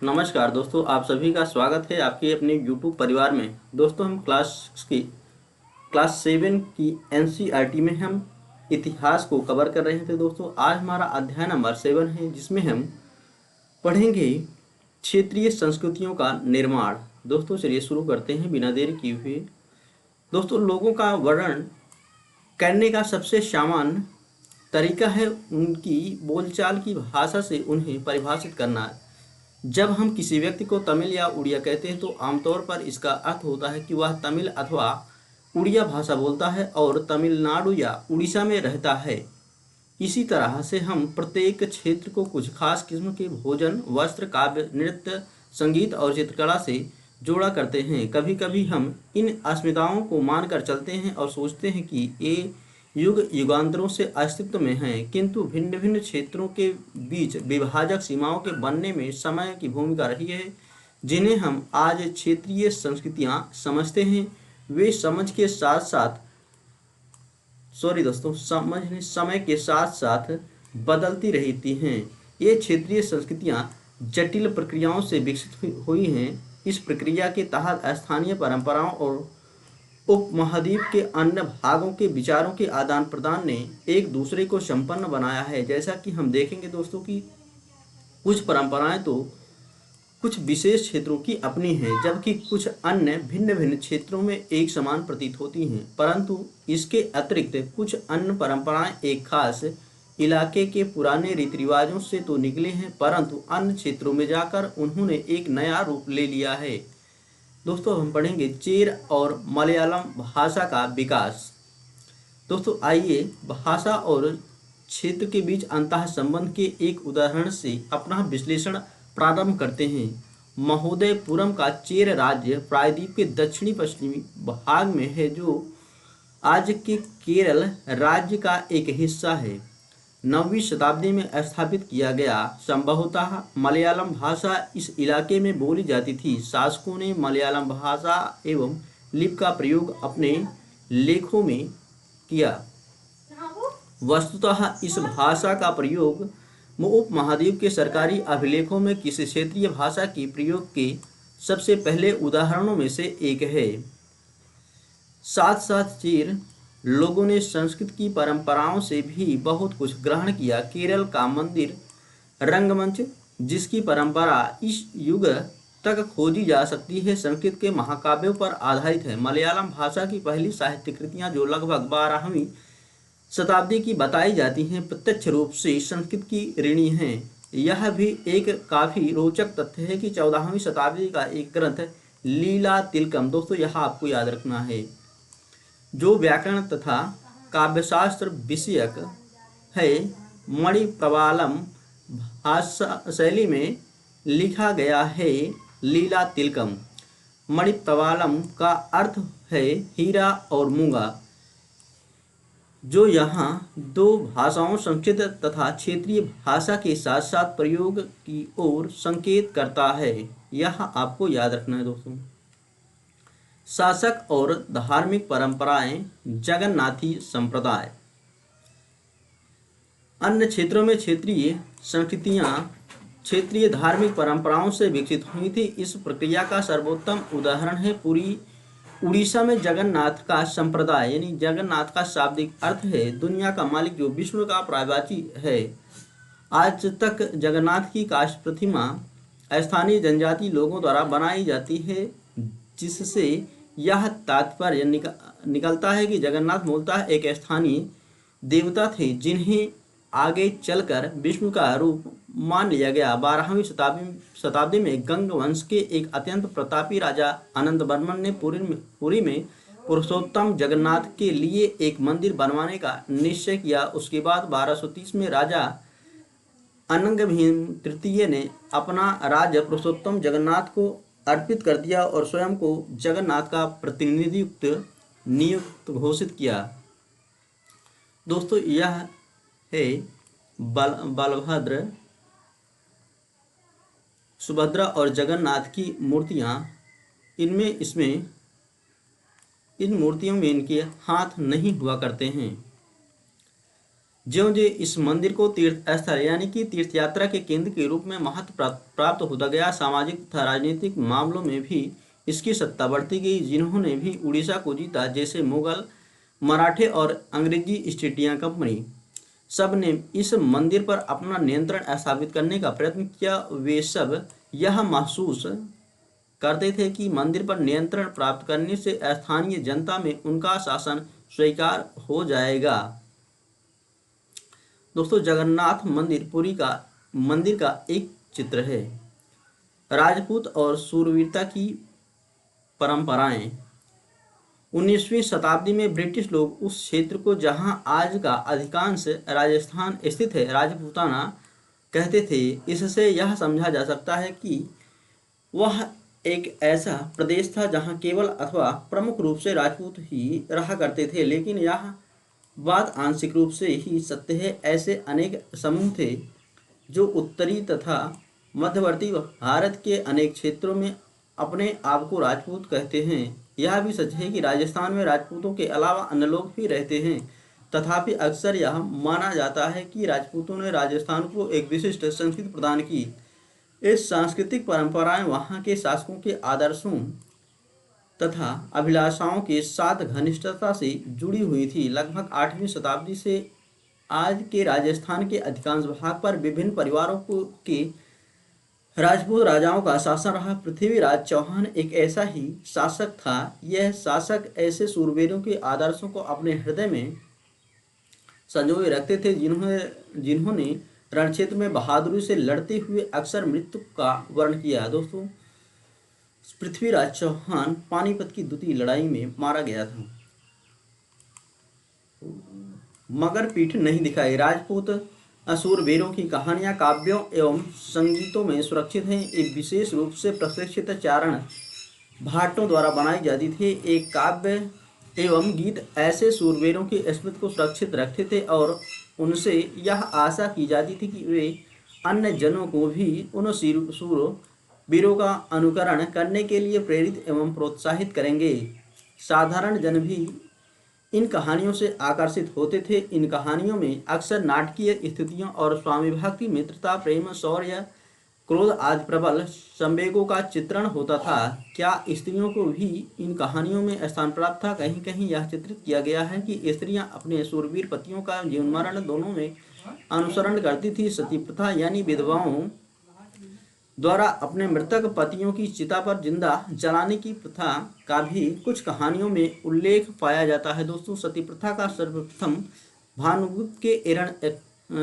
नमस्कार दोस्तों, आप सभी का स्वागत है आपके अपने YouTube परिवार में। दोस्तों, हम क्लास 7 की NCERT में हम इतिहास को कवर कर रहे थे। दोस्तों, आज हमारा अध्याय नंबर 7 है, जिसमें हम पढ़ेंगे क्षेत्रीय संस्कृतियों का निर्माण। दोस्तों, चलिए शुरू करते हैं बिना देरी किए हुए। दोस्तों, लोगों का वर्णन करने का सबसे सामान्य तरीका है उनकी बोलचाल की भाषा से उन्हें परिभाषित करना। जब हम किसी व्यक्ति को तमिल या उड़िया कहते हैं तो आमतौर पर इसका अर्थ होता है कि वह तमिल अथवा उड़िया भाषा बोलता है और तमिलनाडु या उड़ीसा में रहता है। इसी तरह से हम प्रत्येक क्षेत्र को कुछ खास किस्म के भोजन, वस्त्र, काव्य, नृत्य, संगीत और चित्रकला से जोड़ा करते हैं। कभी कभी हम इन अस्मिताओं को मानकर चलते हैं और सोचते हैं कि ये युग युगांतरों से अस्तित्व में हैं, किंतु भिन्न भिन्न क्षेत्रों के बीच विभाजक सीमाओं के बनने में समय की भूमिका रही है। जिन्हें हम आज क्षेत्रीय संस्कृतियां समझते हैं, वे समझ के साथ साथ समझ समय के साथ साथ बदलती रहती हैं। ये क्षेत्रीय संस्कृतियां जटिल प्रक्रियाओं से विकसित हुई हैं। इस प्रक्रिया के तहत स्थानीय परंपराओं और उपमहाद्वीप के अन्य भागों के विचारों के आदान प्रदान ने एक दूसरे को संपन्न बनाया है। जैसा कि हम देखेंगे दोस्तों कि कुछ परंपराएं तो कुछ विशेष क्षेत्रों की अपनी हैं, जबकि कुछ अन्य भिन्न भिन्न क्षेत्रों में एक समान प्रतीत होती हैं। परंतु इसके अतिरिक्त कुछ अन्य परंपराएं एक खास इलाके के पुराने रीति रिवाजों से तो निकले हैं, परंतु अन्य क्षेत्रों में जाकर उन्होंने एक नया रूप ले लिया है। दोस्तों, हम पढ़ेंगे चेर और मलयालम भाषा का विकास। दोस्तों, आइए भाषा और क्षेत्र के बीच अंतः संबंध के एक उदाहरण से अपना विश्लेषण प्रारंभ करते हैं। महोदयपुरम का चेर राज्य प्रायद्वीप के दक्षिणी पश्चिमी भाग में है, जो आज के केरल राज्य का एक हिस्सा है। 9वीं शताब्दी में स्थापित किया गया। संभवतः मलयालम भाषा इस इलाके में बोली जाती थी। शासकों ने मलयालम भाषा एवं लिपि का प्रयोग अपने लेखों में किया। वस्तुतः इस भाषा का प्रयोग उपमहाद्वीप के सरकारी अभिलेखों में किसी क्षेत्रीय भाषा के प्रयोग के सबसे पहले उदाहरणों में से एक है। साथ साथ चेर लोगों ने संस्कृत की परंपराओं से भी बहुत कुछ ग्रहण किया। केरल का मंदिर रंगमंच, जिसकी परंपरा इस युग तक खोजी जा सकती है, संस्कृत के महाकाव्यों पर आधारित है। मलयालम भाषा की पहली साहित्य कृतियां, जो लगभग 12वीं शताब्दी की बताई जाती हैं, प्रत्यक्ष रूप से संस्कृत की ऋणी हैं। यह भी एक काफ़ी रोचक तथ्य है कि 14वीं शताब्दी का एक ग्रंथ लीला तिलकम, दोस्तों यह आपको याद रखना है, जो व्याकरण तथा काव्यशास्त्र विषयक है, मणिप्रवालम भाषा शैली में लिखा गया है। लीला तिलकम मणिप्रवालम का अर्थ है हीरा और मूंगा, जो यहाँ दो भाषाओं संस्कृत तथा क्षेत्रीय भाषा के साथ साथ प्रयोग की ओर संकेत करता है। यह आपको याद रखना है दोस्तों। शासक और धार्मिक परंपराएं। जगन्नाथी संप्रदाय। अन्य क्षेत्रों में क्षेत्रीय संस्कृतियां क्षेत्रीय धार्मिक परंपराओं से विकसित हुई थी। इस प्रक्रिया का सर्वोत्तम उदाहरण है पूरी उड़ीसा में जगन्नाथ का संप्रदाय। यानी जगन्नाथ का शाब्दिक अर्थ है दुनिया का मालिक, जो विष्णु का पर्यायवाची है। आज तक जगन्नाथ की काष्ठ प्रतिमा स्थानीय जनजाति लोगों द्वारा बनाई जाती है, जिससे यह तात्पर्य निकलता है कि जगन्नाथ मूलतः एक स्थानीय देवता थे, जिन्हें आगे चलकर विष्णु का रूप मान लिया गया। 12वीं शताब्दी में गंग वंश के एक अत्यंत प्रतापी राजा आनंद वर्मन ने पुरी में पुरुषोत्तम जगन्नाथ के लिए एक मंदिर बनवाने का निश्चय किया। उसके बाद 1230 में राजा अनंग भीम तृतीय ने अपना राज्य पुरुषोत्तम जगन्नाथ को अर्पित कर दिया और स्वयं को जगन्नाथ का प्रतिनिधि नियुक्त घोषित किया। दोस्तों, यह है बलभद्र, सुभद्रा और जगन्नाथ की मूर्तियां। इन मूर्तियों में इनके हाथ नहीं हुआ करते हैं। ज्यों ज्यों इस मंदिर को तीर्थ स्थल यानी कि तीर्थ यात्रा के केंद्र के रूप में महत्व प्राप्त होता गया, सामाजिक तथा राजनीतिक मामलों में भी इसकी सत्ता बढ़ती गई। जिन्होंने भी उड़ीसा को जीता, जैसे मुगल, मराठे और अंग्रेजी ईस्ट इंडिया कंपनी, सब ने इस मंदिर पर अपना नियंत्रण स्थापित करने का प्रयत्न किया। वे सब यह महसूस करते थे कि मंदिर पर नियंत्रण प्राप्त करने से स्थानीय जनता में उनका शासन स्वीकार हो जाएगा। दोस्तों, जगन्नाथ मंदिर पुरी का मंदिर का एक चित्र है। राजपूत और शूरवीरता की परंपराएं। 19वीं शताब्दी में ब्रिटिश लोग उस क्षेत्र को, जहां आज का अधिकांश राजस्थान स्थित है, राजपूताना कहते थे। इससे यह समझा जा सकता है कि वह एक ऐसा प्रदेश था जहां केवल अथवा प्रमुख रूप से राजपूत ही रहा करते थे। लेकिन यह बात आंशिक रूप से ही सत्य है। ऐसे अनेक समूह थे जो उत्तरी तथा मध्यवर्ती भारत के अनेक क्षेत्रों में अपने आप को राजपूत कहते हैं। यह भी सच है कि राजस्थान में राजपूतों के अलावा अन्य लोग भी रहते हैं। तथापि अक्सर यह माना जाता है कि राजपूतों ने राजस्थान को एक विशिष्ट संस्कृति प्रदान की। इस सांस्कृतिक परंपराएं वहां के शासकों के आदर्शों तथा अभिलाषाओं के साथ घनिष्ठता से जुड़ी हुई थी। लगभग 8वीं शताब्दी से आज के राजस्थान के अधिकांश भाग पर विभिन्न परिवारों के राजपूत राजाओं का शासन रहा। पृथ्वीराज चौहान एक ऐसा ही शासक था। यह शासक ऐसे सूरवीरों के आदर्शों को अपने हृदय में संजोए रखते थे जिन्होंने रणक्षेत्र में बहादुरी से लड़ते हुए अक्सर मृत्यु का वर्ण किया। दोस्तों, पृथ्वीराज चौहान पानीपत की द्वितीय लड़ाई में मारा गया था। मगर पीठ नहीं दिखाई। राजपूत असूरवीरों की कहानियां काव्यों एवं संगीतों में सुरक्षित हैं। ये विशेष रूप से प्रशिक्षित चारण भाटों द्वारा बनाई जाती थी। एक काव्य एवं गीत ऐसे सूरवीरों की स्मृति को सुरक्षित रखते थे और उनसे यह आशा की जाती थी कि वे अन्य जनों को भी उन सूरवीरों का अनुकरण करने के लिए प्रेरित एवं प्रोत्साहित करेंगे। साधारण जन भी इन कहानियों से आकर्षित होते थे। इन कहानियों में अक्सर नाटकीय स्थितियों और स्वामी भक्ति, मित्रता, प्रेम, शौर्य, क्रोध आदि प्रबल संवेगों का चित्रण होता था। क्या स्त्रियों को भी इन कहानियों में स्थान प्राप्त था? कहीं कहीं यह चित्रित किया गया है कि स्त्रियां अपने शूरवीर पतियों का जीवन मरण दोनों में अनुसरण करती थी। सती प्रथा यानी विधवाओं द्वारा अपने मृतक पतियों की चिता पर जिंदा जलाने की प्रथा का भी कुछ कहानियों में उल्लेख पाया जाता है। दोस्तों, सती प्रथा का सर्वप्रथम भानुगुप्त के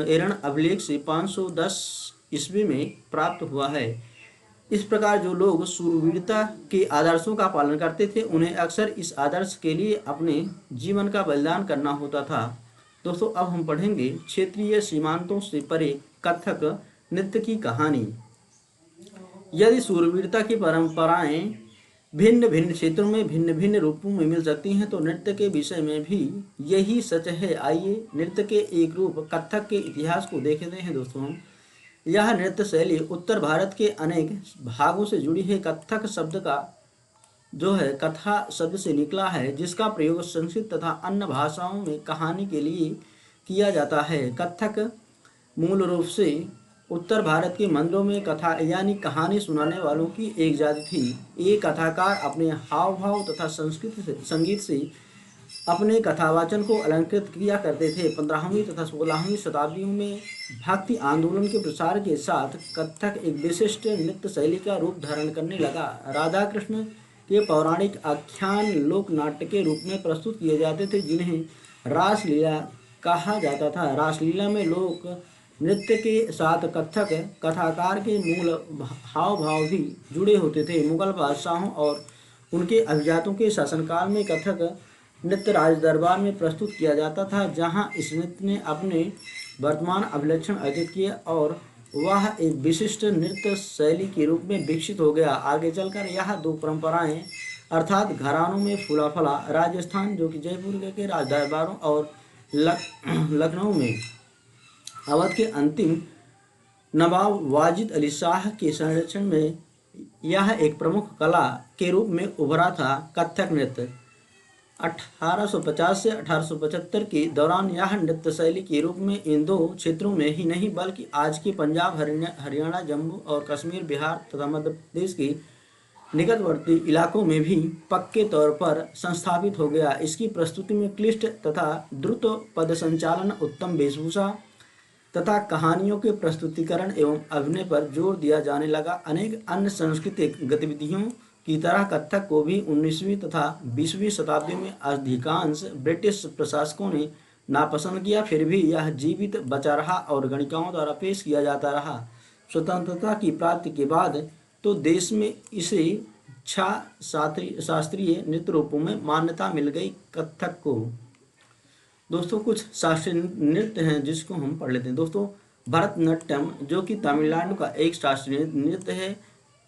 एरण अभिलेख से 510 ईस्वी में प्राप्त हुआ है। इस प्रकार जो लोग शूरवीरता के आदर्शों का पालन करते थे, उन्हें अक्सर इस आदर्श के लिए अपने जीवन का बलिदान करना होता था। दोस्तों, अब हम पढ़ेंगे क्षेत्रीय सीमांतों से परे कथक नृत्य की कहानी। यदि शूरवीरता की परंपराएं भिन्न भिन्न क्षेत्रों में भिन्न भिन्न रूपों में मिल सकती हैं, तो नृत्य के विषय में भी यही सच है। आइए नृत्य के एक रूप कथक के इतिहास को देखते हैं। दोस्तों, यह नृत्य शैली उत्तर भारत के अनेक भागों से जुड़ी है। कथक शब्द का जो है कथा शब्द से निकला है, जिसका प्रयोग संस्कृत तथा अन्य भाषाओं में कहानी के लिए किया जाता है। कथक मूल रूप से उत्तर भारत के मंदिरों में कथा यानी कहानी सुनाने वालों की एक जाति थी। ये कथाकार अपने हाव भाव तथा संगीत से अपने कथावाचन को अलंकृत किया करते थे। 15वीं तथा 16वीं शताब्दियों में भक्ति आंदोलन के प्रसार के साथ कथक एक विशिष्ट नृत्य शैली का रूप धारण करने लगा। राधा कृष्ण के पौराणिक आख्यान लोक नाट्य के रूप में प्रस्तुत किए जाते थे, जिन्हें रासलीला कहा जाता था। रासलीला में लोक नृत्य के साथ कथक कथाकार के मूल हाव भाव भी जुड़े होते थे। मुगल बादशाहों और उनके अभिजातों के शासनकाल में कथक नृत्य राज दरबार में प्रस्तुत किया जाता था, जहां इस नृत्य ने अपने वर्तमान अभिलक्षण अर्जित किए और वह एक विशिष्ट नृत्य शैली के रूप में विकसित हो गया। आगे चलकर यह दो परंपराएं अर्थात घरानों में फूला फला। राजस्थान जो कि जयपुर के राज दरबारों और लखनऊ में अवध के अंतिम नवाब वाजिद अली शाह के संरक्षण में यह एक प्रमुख कला के रूप में उभरा था। कथक नृत्य 1850 से 1875 के दौरान यह नृत्य शैली के रूप में इन दो क्षेत्रों में ही नहीं बल्कि आज के पंजाब, हरियाणा, जम्मू और कश्मीर, बिहार तथा मध्य प्रदेश के निकटवर्ती इलाकों में भी पक्के तौर पर संस्थापित हो गया। इसकी प्रस्तुति में क्लिष्ट तथा द्रुत पद संचालन, उत्तम वेशभूषा तथा कहानियों के प्रस्तुतिकरण एवं अभिनय पर जोर दिया जाने लगा। अनेक अन्य सांस्कृतिक गतिविधियों की तरह कथक को भी 19वीं तथा 20वीं शताब्दी में अधिकांश ब्रिटिश प्रशासकों ने नापसंद किया, फिर भी यह जीवित बचा रहा और गणिकाओं द्वारा पेश किया जाता रहा। स्वतंत्रता की प्राप्ति के बाद तो देश में इसे 6 शास्त्रीय नृत्य रूपों में मान्यता मिल गई। कथक को दोस्तों कुछ शास्त्रीय नृत्य हैं जिसको हम पढ़ लेते हैं। दोस्तों भरतनाट्यम जो कि तमिलनाडु का एक शास्त्रीय नृत्य है,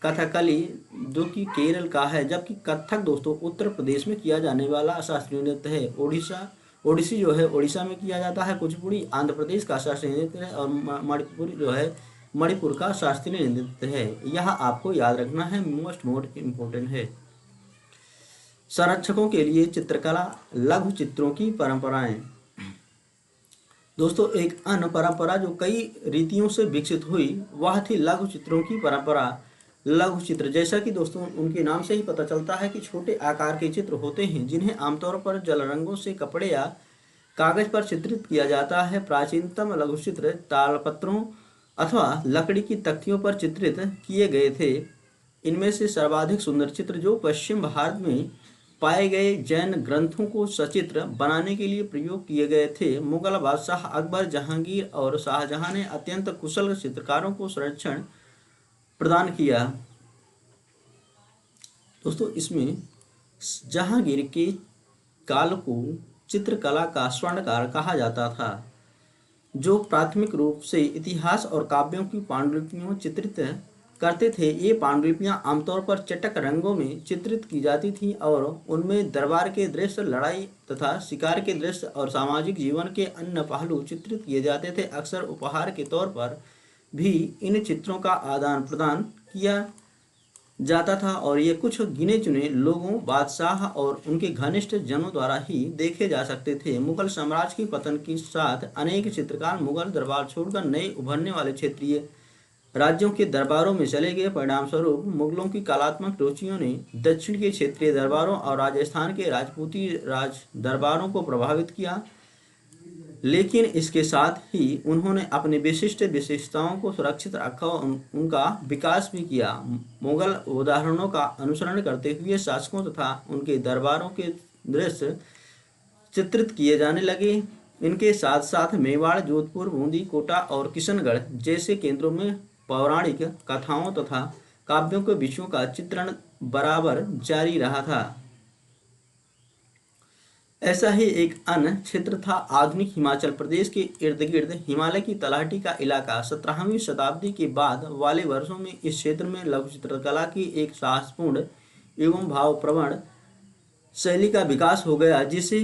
कथकली जो कि केरल का है, जबकि कथक दोस्तों उत्तर प्रदेश में किया जाने वाला शास्त्रीय नृत्य है। ओडिसी जो है उड़ीसा में किया जाता है। कुचिपुड़ी आंध्र प्रदेश का शास्त्रीय नृत्य है और मणिपुरी जो है मणिपुर का शास्त्रीय नृत्य है। यह आपको याद रखना है, मोस्ट इम्पोर्टेंट है। संरक्षकों के लिए चित्रकला, लघु चित्रों की परंपराएं। दोस्तों एक अन्य परंपरा जो कई रीतियों से विकसित हुई वह थी लघु चित्रों की परंपरा। लघु चित्र जैसा कि दोस्तों उनके नाम से ही पता चलता है कि छोटे आकार के चित्र होते हैं जिन्हें आमतौर पर जल रंगों से कपड़े या कागज पर चित्रित किया जाता है। प्राचीनतम लघु चित्र तालपत्रों अथवा लकड़ी की तख्तियों पर चित्रित किए गए थे। इनमें से सर्वाधिक सुंदर चित्र जो पश्चिम भारत में पाए गए जैन ग्रंथों को सचित्र बनाने के लिए प्रयोग किए गए थे। मुगल बादशाह अकबर, जहांगीर और शाहजहां ने अत्यंत कुशल चित्रकारों को संरक्षण प्रदान किया। दोस्तों इसमें जहांगीर के काल को चित्रकला का स्वर्णकाल कहा जाता था, जो प्राथमिक रूप से इतिहास और काव्यों की पांडुलिपियों चित्रित करते थे। ये पांडुलिपियां आमतौर पर चटक रंगों में चित्रित की जाती थी और उनमें दरबार के दृश्य, लड़ाई तथा शिकार के दृश्य और सामाजिक जीवन के अन्य पहलू चित्रित किए जाते थे। अक्सर उपहार के तौर पर भी इन चित्रों का आदान प्रदान किया जाता था और ये कुछ गिने चुने लोगों, बादशाह और उनके घनिष्ठ जनों द्वारा ही देखे जा सकते थे। मुगल साम्राज्य के पतन के साथ अनेक चित्रकार मुगल दरबार छोड़कर नए उभरने वाले क्षेत्रीय राज्यों के दरबारों में चले गए। परिणाम स्वरूप मुगलों की कलात्मक रुचियों ने दक्षिण के क्षेत्रीय दरबारों और राजस्थान के राजपूती राज दरबारों को प्रभावित किया, लेकिन इसके साथ ही उन्होंने अपनी विशिष्ट विशेषताओं को सुरक्षित रखा और उनका विकास भी किया। मुगल उदाहरणों का अनुसरण करते हुए शासकों तथा उनके दरबारों के दृश्य चित्रित किए जाने लगे। इनके साथ साथ मेवाड़, जोधपुर, बूंदी, कोटा और किशनगढ़ जैसे केंद्रों में पौराणिक कथाओं तथा काव्यों के विषयों का चित्रण बराबर जारी रहा था। ऐसा ही एक अन्य क्षेत्र था आधुनिक हिमाचल प्रदेश के इर्द गिर्द हिमालय की तलहटी का इलाका। 17वीं शताब्दी के बाद वाले वर्षों में इस क्षेत्र में लघु चित्रकला की एक साहसपूर्ण एवं भावप्रवण शैली का विकास हो गया, जिसे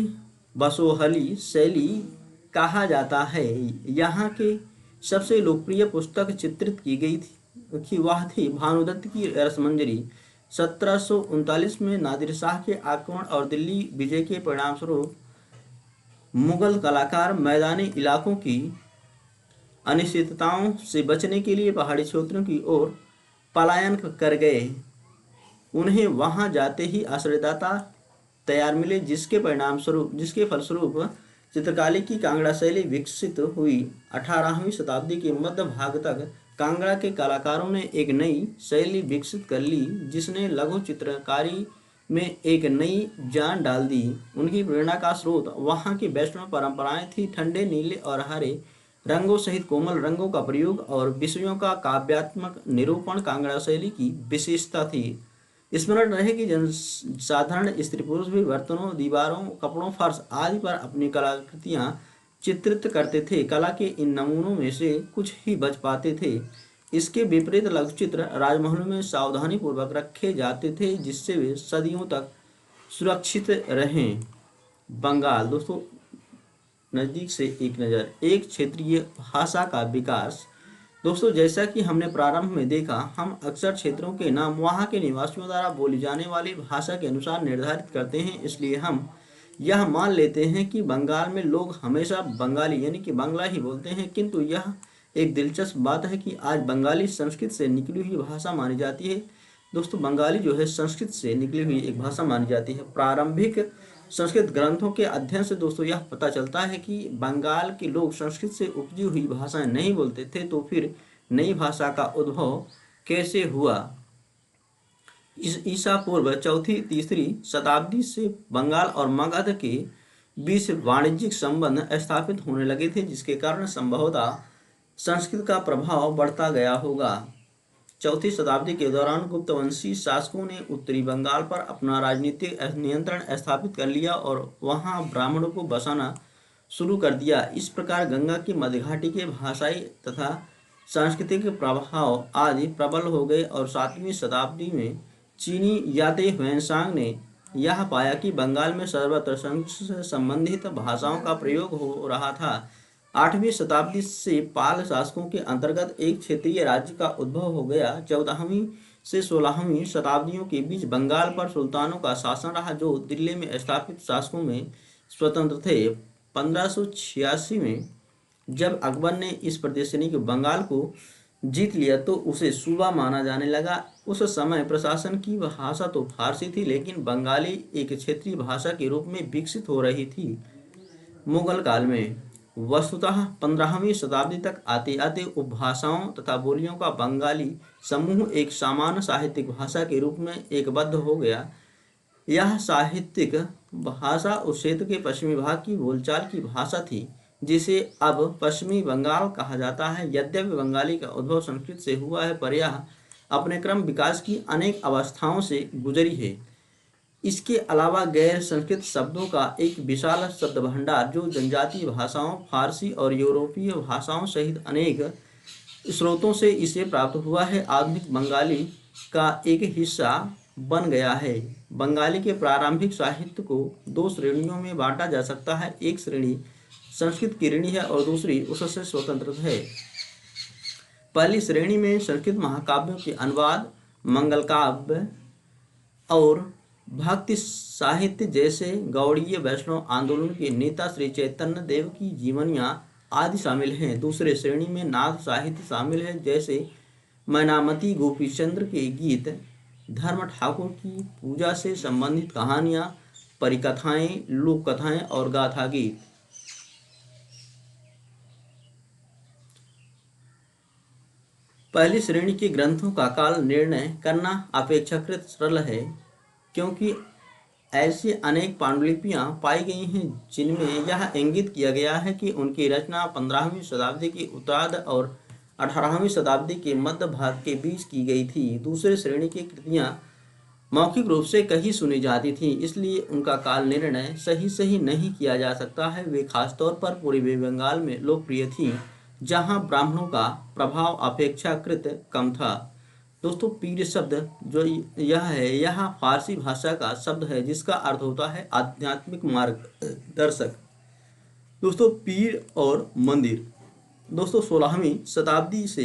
बसोहली शैली कहा जाता है। यहाँ के सबसे लोकप्रिय पुस्तक चित्रित की गई थी वह थी भानुदत्त की रसमंजरी। 1739 में नादिर शाह के आक्रमण और दिल्ली विजय के परिणामस्वरूप मुगल कलाकार मैदानी इलाकों की अनिश्चितताओं से बचने के लिए पहाड़ी क्षेत्रों की ओर पलायन कर गए। उन्हें वहां जाते ही आश्रयदाता तैयार मिले, जिसके फलस्वरूप चित्रकारी की कांगड़ा शैली विकसित हुई। 18वीं शताब्दी के मध्य भाग तक कांगड़ा के कलाकारों ने एक नई शैली विकसित कर ली, जिसने लघु चित्रकारी में एक नई जान डाल दी। उनकी प्रेरणा का स्रोत वहाँ की वैष्णव परंपराएं थी। ठंडे नीले और हरे रंगों सहित कोमल रंगों का प्रयोग और विषयों का काव्यात्मक निरूपण कांगड़ा शैली की विशेषता थी। स्मरण रहे कि जनसाधारण स्त्री पुरुष भी बर्तनों, दीवारों, कपड़ों, फर्श आदि पर अपनी कलाकृतियां चित्रित करते थे। कला के इन नमूनों में से कुछ ही बच पाते थे। इसके विपरीत लघु चित्र राजमहलों में सावधानी पूर्वक रखे जाते थे, जिससे वे सदियों तक सुरक्षित रहें। बंगाल दोस्तों नज़दीक से एक नज़र, एक क्षेत्रीय भाषा का विकास। दोस्तों जैसा कि हमने प्रारंभ में देखा, हम अक्सर क्षेत्रों के नाम वहाँ के निवासियों द्वारा बोली जाने वाली भाषा के अनुसार निर्धारित करते हैं। इसलिए हम यह मान लेते हैं कि बंगाल में लोग हमेशा बंगाली यानी कि बांग्ला ही बोलते हैं, किंतु यह एक दिलचस्प बात है कि आज बंगाली संस्कृत से निकली हुई भाषा मानी जाती है। दोस्तों, बंगाली जो है संस्कृत से निकली हुई एक भाषा मानी जाती है। प्रारंभिक संस्कृत ग्रंथों के अध्ययन से दोस्तों यह पता चलता है कि बंगाल के लोग संस्कृत से उपजी हुई भाषाएं नहीं बोलते थे, तो फिर नई भाषा का उद्भव कैसे हुआ। इस ईसा पूर्व चौथी तीसरी शताब्दी से बंगाल और मगध के बीच वाणिज्यिक संबंध स्थापित होने लगे थे, जिसके कारण संभवतः संस्कृत का प्रभाव बढ़ता गया होगा। चौथी शताब्दी के दौरान गुप्तवंशी शासकों ने उत्तरी बंगाल पर अपना राजनीतिक नियंत्रण स्थापित कर लिया और वहां ब्राह्मणों को बसाना शुरू कर दिया। इस प्रकार गंगा की मध्यघाटी के भाषाई तथा सांस्कृतिक प्रभाव आदि प्रबल हो गए और 7वीं शताब्दी में चीनी याते ह्वेनसांग ने यह पाया कि बंगाल में सर्वत्र संस्कृत से संबंधित भाषाओं का प्रयोग हो रहा था। 8वीं शताब्दी से पाल शासकों के अंतर्गत एक क्षेत्रीय राज्य का उद्भव हो गया। 14वीं से 16वीं शताब्दियों के बीच बंगाल पर सुल्तानों का शासन रहा, जो दिल्ली में स्थापित शासकों में स्वतंत्र थे। 1586 में जब अकबर ने इस प्रदेश यानी कि बंगाल को जीत लिया तो उसे सूबा माना जाने लगा। उस समय प्रशासन की भाषा तो फारसी थी, लेकिन बंगाली एक क्षेत्रीय भाषा के रूप में विकसित हो रही थी। मुगल काल में वस्तुतः 15वीं शताब्दी तक आते आते उपभाषाओं तथा बोलियों का बंगाली समूह एक सामान्य साहित्यिक भाषा के रूप में एकबद्ध हो गया। यह साहित्यिक भाषा उस क्षेत्र के पश्चिमी भाग की बोलचाल की भाषा थी, जिसे अब पश्चिमी बंगाल कहा जाता है। यद्यपि बंगाली का उद्भव संस्कृत से हुआ है, पर यह अपने क्रम विकास की अनेक अवस्थाओं से गुजरी है। इसके अलावा गैर संस्कृत शब्दों का एक विशाल शब्द भंडार, जो जनजातीय भाषाओं, फारसी और यूरोपीय भाषाओं सहित अनेक स्रोतों से इसे प्राप्त हुआ है, आधुनिक बंगाली का एक हिस्सा बन गया है। बंगाली के प्रारंभिक साहित्य को 2 श्रेणियों में बांटा जा सकता है। एक श्रेणी संस्कृत की ऋणी है और दूसरी उससे स्वतंत्र है। पहली श्रेणी में संस्कृत महाकाव्यों के अनुवाद, मंगल काव्य और भक्ति साहित्य जैसे गौड़ीय वैष्णव आंदोलन के नेता श्री चैतन्य देव की जीवनियाँ आदि शामिल हैं। दूसरे श्रेणी में नाथ साहित्य शामिल है, जैसे मैनामती गोपीचंद्र के गीत, धर्म ठाकुर की पूजा से संबंधित कहानियाँ, परिकथाएं, लोक कथाएं और गाथा गीत। पहली श्रेणी के ग्रंथों का काल निर्णय करना अपेक्षाकृत सरल है, क्योंकि ऐसी अनेक पांडुलिपियां पाई गई हैं जिनमें यह इंगित किया गया है कि उनकी रचना 15वीं शताब्दी के उत्तरार्ध और 18वीं शताब्दी के मध्य भाग के बीच की गई थी। दूसरी श्रेणी की कृतियां मौखिक रूप से कहीं सुनी जाती थीं, इसलिए उनका काल निर्णय सही नहीं किया जा सकता है। वे खासतौर पर पूर्वी बंगाल में लोकप्रिय थीं, जहां ब्राह्मणों का प्रभाव अपेक्षाकृत कम था। दोस्तों, पीर शब्द जो यह है, यह फारसी भाषा का शब्द है, जिसका अर्थ होता है आध्यात्मिक मार्गदर्शक। दोस्तों, पीर और मंदिर। दोस्तों, 16वीं शताब्दी से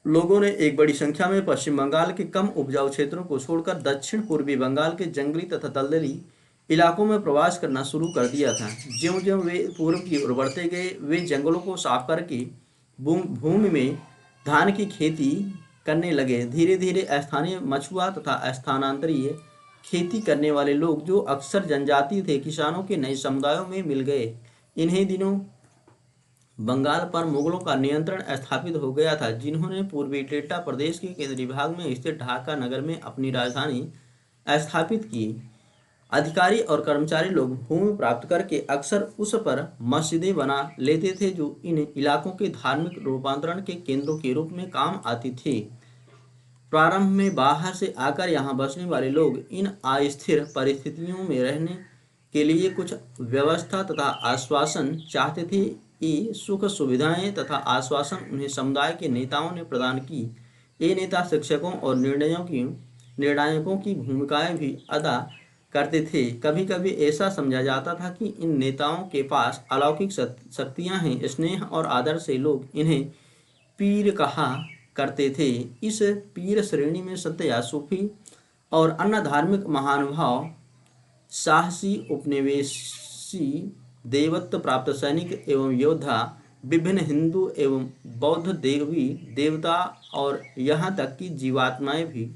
लोगों ने एक बड़ी संख्या में पश्चिम बंगाल के कम उपजाऊ क्षेत्रों को छोड़कर दक्षिण पूर्वी बंगाल के जंगली तथा दलदली इलाकों में प्रवास करना शुरू कर दिया था। ज्यों-ज्यों वे पूर्व की ओर बढ़ते गए, वे जंगलों को साफ करके भूमि में धान की खेती करने लगे। धीरे धीरे स्थानीय मछुआ तथा स्थानांतरीय खेती करने वाले लोग, जो अक्सर जनजाति थे, किसानों के नए समुदायों में मिल गए। इन्हीं दिनों बंगाल पर मुगलों का नियंत्रण स्थापित हो गया था, जिन्होंने पूर्वी डेल्टा प्रदेश के केंद्रीय भाग में स्थित ढाका नगर में अपनी राजधानी स्थापित की। अधिकारी और कर्मचारी लोग भूमि प्राप्त करके अक्सर उस पर मस्जिदें बना लेते थे, जो इन इलाकों के धार्मिक रूपांतरण के केंद्रों के रूप में काम आती थी। प्रारंभ में बाहर से आकर यहाँ बसने वाले लोग इन अस्थिर परिस्थितियों में रहने के लिए कुछ व्यवस्था तथा आश्वासन चाहते थे। ये सुख सुविधाएं तथा आश्वासन उन्हें समुदाय के नेताओं ने प्रदान की। ये नेता शिक्षकों और निर्णायकों की भूमिकाएं भी अदा करते थे। कभी कभी ऐसा समझा जाता था कि इन नेताओं के पास अलौकिक शक्तियां हैं। स्नेह और आदर से लोग इन्हें पीर कहा करते थे। इस पीर श्रेणी में संत या सूफी और अन्य धार्मिक महानुभाव साहसी उपनिवेशी देवत्व प्राप्त सैनिक एवं योद्धा, विभिन्न हिंदू एवं बौद्ध देवी देवता और यहाँ तक कि जीवात्माएं भी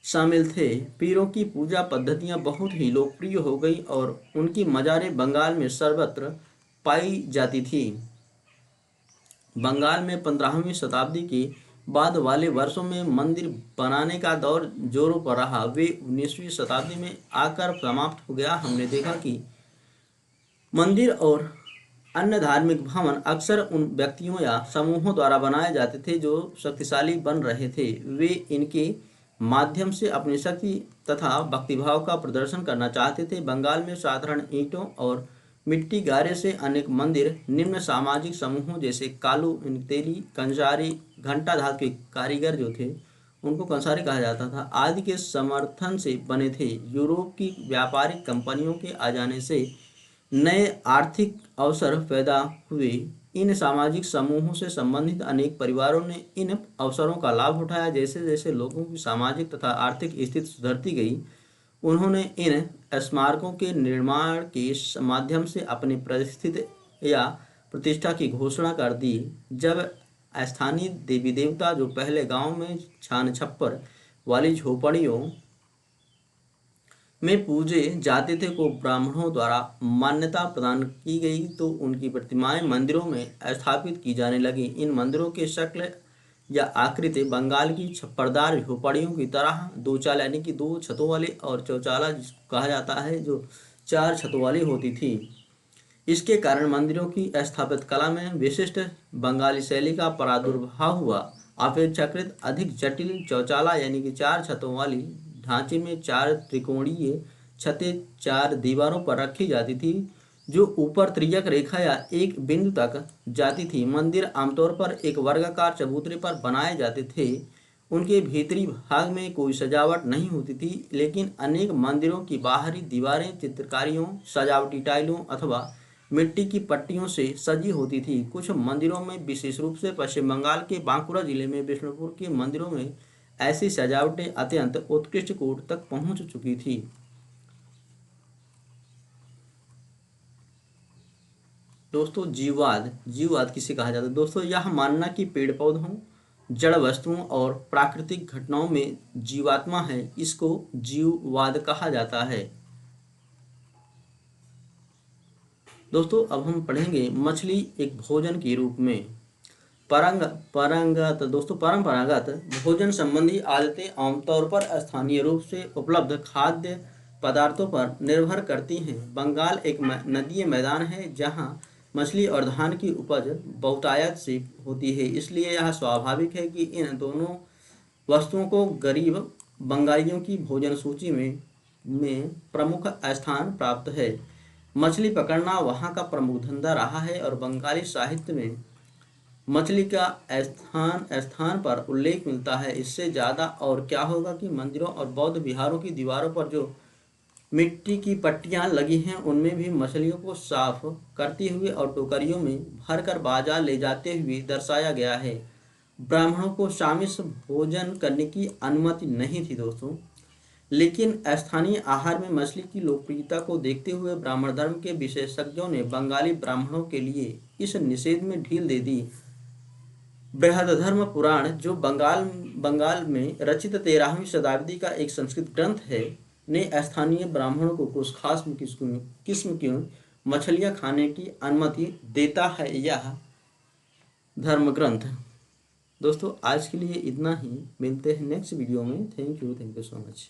शामिल थे। पीरों की पूजा पद्धतियां बहुत ही लोकप्रिय हो गई और उनकी मज़ारें बंगाल में सर्वत्र पाई जाती थी। बंगाल में 15वीं शताब्दी के बाद वाले वर्षों में मंदिर बनाने का दौर जोरों पर रहा। वे 19वीं शताब्दी में आकर समाप्त हो गया। हमने देखा कि मंदिर और अन्य धार्मिक भवन अक्सर उन व्यक्तियों या समूहों द्वारा बनाए जाते थे जो शक्तिशाली बन रहे थे। वे इनके माध्यम से अपनी शक्ति तथा भक्तिभाव का प्रदर्शन करना चाहते थे। बंगाल में साधारण ईंटों और मिट्टी गारे से अनेक मंदिर निम्न सामाजिक समूहों जैसे कालू, तेली, कंसारी, घंटा धातु के कारीगर जो थे उनको कंसारी कहा जाता था, आदि के समर्थन से बने थे। यूरोप की व्यापारिक कंपनियों के आ जाने से नए आर्थिक अवसर पैदा हुए। इन सामाजिक समूहों से संबंधित अनेक परिवारों ने इन अवसरों का लाभ उठाया। जैसे जैसे लोगों की सामाजिक तथा आर्थिक स्थिति सुधरती गई, उन्होंने इन स्मारकों के निर्माण के माध्यम से अपनी प्रतिष्ठित या प्रतिष्ठा की घोषणा कर दी। जब स्थानीय देवी देवता जो पहले गांव में छान छप्पर वाली झोपड़ियों में पूजे जाते थे को ब्राह्मणों द्वारा मान्यता प्रदान की गई तो उनकी प्रतिमाएं मंदिरों में स्थापित की जाने लगी। इन मंदिरों की शक्ल या आकृति बंगाल की छप्परदार झोपड़ियों की तरह दो चाल यानी कि दो छतों वाली और चौचाला जिसको कहा जाता है जो चार छतों वाली होती थी। इसके कारण मंदिरों की स्थापत्य कला में विशिष्ट बंगाली शैली का प्रादुर्भाव हुआ। अपेक्षाकृत अधिक जटिल चौचाला यानी कि चार छतों वाली ढांचे में चार त्रिकोणीय छतें चार दीवारों पर रखी जाती थी जो ऊपर तिर्यक रेखा या एक बिंदु तक जाती थी। मंदिर आमतौर पर एक वर्गाकार चबूतरे पर बनाए जाते थे। उनके भीतरी भाग में कोई सजावट नहीं होती थी, लेकिन अनेक मंदिरों की बाहरी दीवारें चित्रकारियों, सजावटी टाइलों अथवा मिट्टी की पट्टियों से सजी होती थी। कुछ मंदिरों में, विशेष रूप से पश्चिम बंगाल के बांकुरा जिले में विष्णुपुर के मंदिरों में, ऐसी सजावटें अत्यंत उत्कृष्ट कोट तक पहुंच चुकी थी। दोस्तों, जीववाद किसे कहा जाता है? दोस्तों, यह मानना कि पेड़ पौधों, जड़ वस्तुओं और प्राकृतिक घटनाओं में जीवात्मा है, इसको जीववाद कहा जाता है। दोस्तों, अब हम पढ़ेंगे मछली एक भोजन के रूप में। परंपरागत भोजन संबंधी आदतें आमतौर पर स्थानीय रूप से उपलब्ध खाद्य पदार्थों पर निर्भर करती हैं। बंगाल एक नदीय मैदान है जहां मछली और धान की उपज बहुतायत से होती है, इसलिए यह स्वाभाविक है कि इन दोनों वस्तुओं को गरीब बंगालियों की भोजन सूची में प्रमुख स्थान प्राप्त है। मछली पकड़ना वहाँ का प्रमुख धंधा रहा है और बंगाली साहित्य में मछली का स्थान पर उल्लेख मिलता है। इससे ज़्यादा और क्या होगा कि मंदिरों और बौद्ध विहारों की दीवारों पर जो मिट्टी की पट्टियाँ लगी हैं उनमें भी मछलियों को साफ करते हुए और टोकरियों में भरकर बाजार ले जाते हुए दर्शाया गया है। ब्राह्मणों को शामिल भोजन करने की अनुमति नहीं थी दोस्तों, लेकिन स्थानीय आहार में मछली की लोकप्रियता को देखते हुए ब्राह्मण धर्म के विशेषज्ञों ने बंगाली ब्राह्मणों के लिए इस निषेध में ढील दे दी। बृहदधर्म पुराण जो बंगाल में रचित 13वीं शताब्दी का एक संस्कृत ग्रंथ है, ने स्थानीय ब्राह्मणों को कुछ खास किस्म की मछलियां खाने की अनुमति देता है यह धर्म ग्रंथ। दोस्तों, आज के लिए इतना ही। मिलते हैं नेक्स्ट वीडियो में। Thank you so much.